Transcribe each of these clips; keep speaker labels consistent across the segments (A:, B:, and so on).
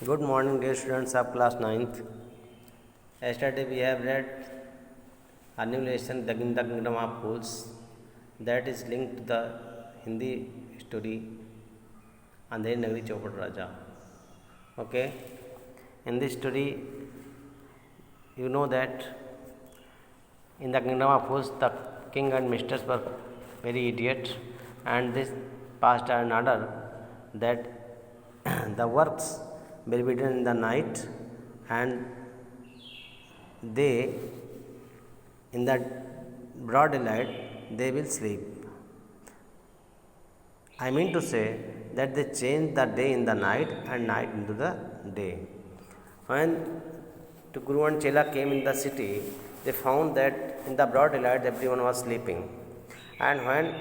A: Good morning, dear students of class 9th. Yesterday we have read a new lesson, The Kingdom of Fools, that is linked to the Hindi story Andheri Nagari Chaupat Raja. Okay, in this story, you know that in the Kingdom of Fools, the king and mistress were very idiot, and this passed an order that the works will be done in the night, and they in the broad daylight they will sleep. I mean to say that they change the day in the night and night into the day. When the Guru and Chela came in the city, they found that in the broad daylight everyone was sleeping, and when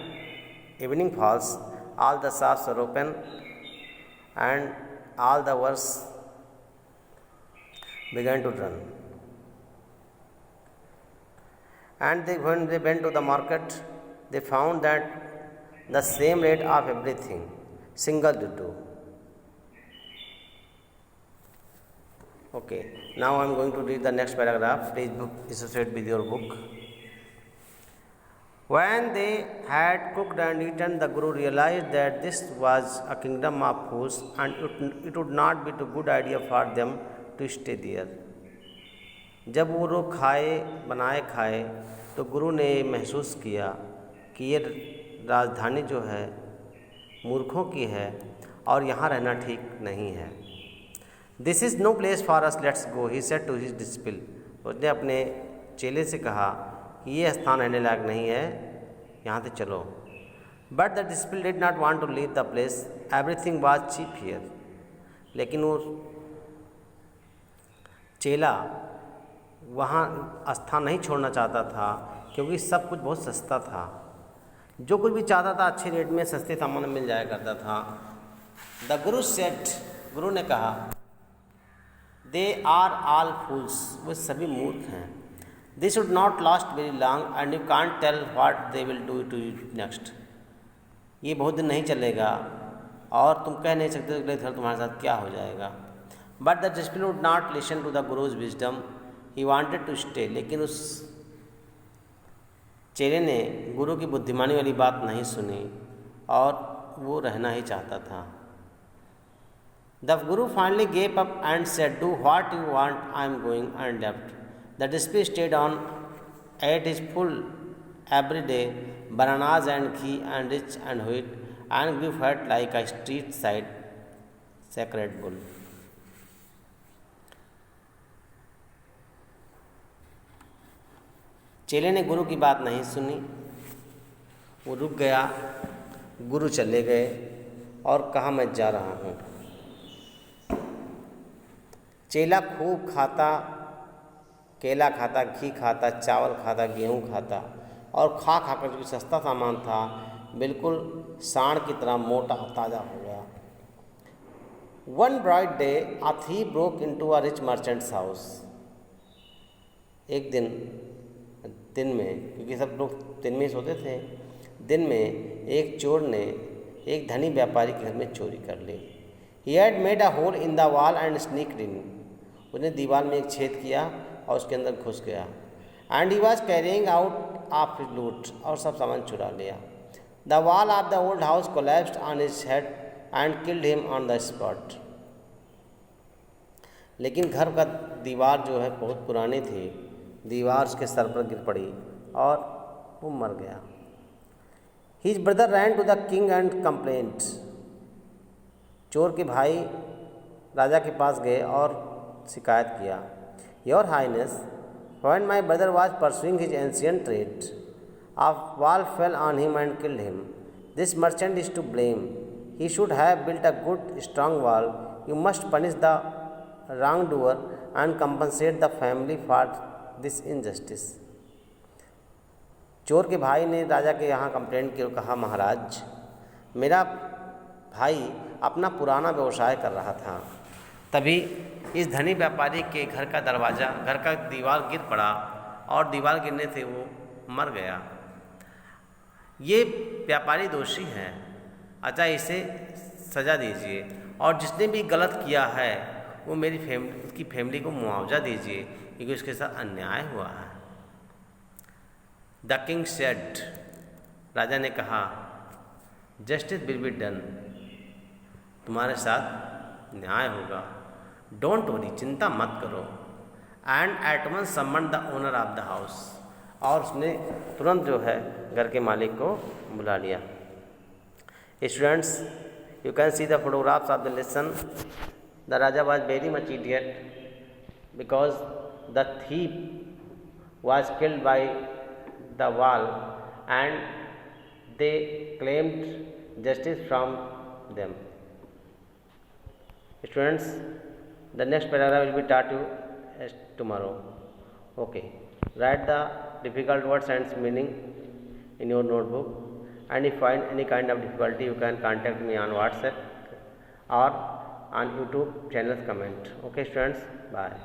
A: evening falls, all the shops are open and all the works began to run. And when they went to the market, they found that the same rate of everything, single ditto. Okay, now I am going to read the next paragraph. Please associate with your book. When they had cooked and eaten, the Guru realized that this was a kingdom of fools, and it would not be a good idea for them to stay there. जब वो लोग खाए तो गुरु ने महसूस किया कि ये राजधानी जो है मूर्खों की है और यहाँ रहना ठीक नहीं है. This is no place for us, let's go, he said to his disciple. उसने अपने चेले से कहा कि ये स्थान रहने लायक नहीं है, यहाँ से चलो. But the disciple did not want to leave the place, everything was cheap here. लेकिन वो चेला वहाँ स्थान नहीं छोड़ना चाहता था क्योंकि सब कुछ बहुत सस्ता था. जो कुछ भी चाहता था अच्छे रेट में सस्ते सामान मिल जाया करता था. द गुरु सेड, गुरु ने कहा, दे आर ऑल फूल्स, वो सभी मूर्ख हैं. They should not last very long and you can't tell what they will do to you next. ये बहुत दिन नहीं चलेगा और तुम कह नहीं सकते अगले घर तुम्हारे साथ क्या हो जाएगा. But the disciple would not listen to the guru's wisdom, he wanted to stay. लेकिन उस चेले ने गुरु की बुद्धिमानी वाली बात नहीं सुनी और वो रहना ही चाहता था. The Guru finally gave up and said, do what you want, I am going, and left. The disciple stayed on, at his full every day, bananas and ghee and rich and wheat, and grew fat like a street side sacred bull. चेले ने गुरु की बात नहीं सुनी, वो रुक गया. गुरु चले गए और कहा मैं जा रहा हूँ. चेला खूब खाता, केला खाता, घी खाता, चावल खाता, गेहूँ खाता और खा खाकर जो सस्ता सामान था बिल्कुल सांड की तरह मोटा ताज़ा हो गया. One bright day a thief broke into a rich merchants house. एक दिन में, क्योंकि सब लोग दिन में सोते थे, दिन में एक चोर ने एक धनी व्यापारी के घर में चोरी कर ली. He had made a hole in the wall and sneaked in. उसने दीवार में एक छेद किया और उसके अंदर घुस गया. And he was carrying out of his लूट, और सब सामान चुरा लिया. The wall of the old house collapsed on his head and killed him on the spot. लेकिन घर का दीवार जो है बहुत पुरानी थी, दीवार उसके सर पर गिर पड़ी और वो मर गया. His brother ran to the king and complaint. चोर के भाई राजा के पास गए और शिकायत किया. Your highness, when my brother was pursuing his ancient trade, a wall fell on him and killed him. This merchant is to blame. He should have built a good, strong wall. You must punish the wrongdoer and compensate the family for this injustice. चोर के भाई ने राजा के यहाँ complaint की और कहा, महाराज, मेरा भाई अपना पुराना व्यवसाय कर रहा था, तभी इस धनी व्यापारी के घर का दीवार गिर पड़ा और दीवार गिरने से वो मर गया. ये व्यापारी दोषी हैं, अतः इसे सज़ा दीजिए, और जिसने भी गलत किया है वो मेरी फैमिली, उसकी फैमिली को मुआवजा दीजिए क्योंकि उसके साथ अन्याय हुआ है। द किंग सेड, राजा ने कहा, जस्टिस विल बी डन, तुम्हारे साथ न्याय होगा। डोंट वरी, चिंता मत करो। And at once summon the owner of the house, और उसने तुरंत जो है घर के मालिक को बुला लिया। Students, you can see the photographs of the lesson. The Raja was very much idiot because the thief was killed by the wall and they claimed justice from them. Students, the next paragraph will be taught you tomorrow. Okay, write the difficult words and meaning in your notebook. And if you find any kind of difficulty, you can contact me on WhatsApp or on YouTube channel's comment. Okay students, bye.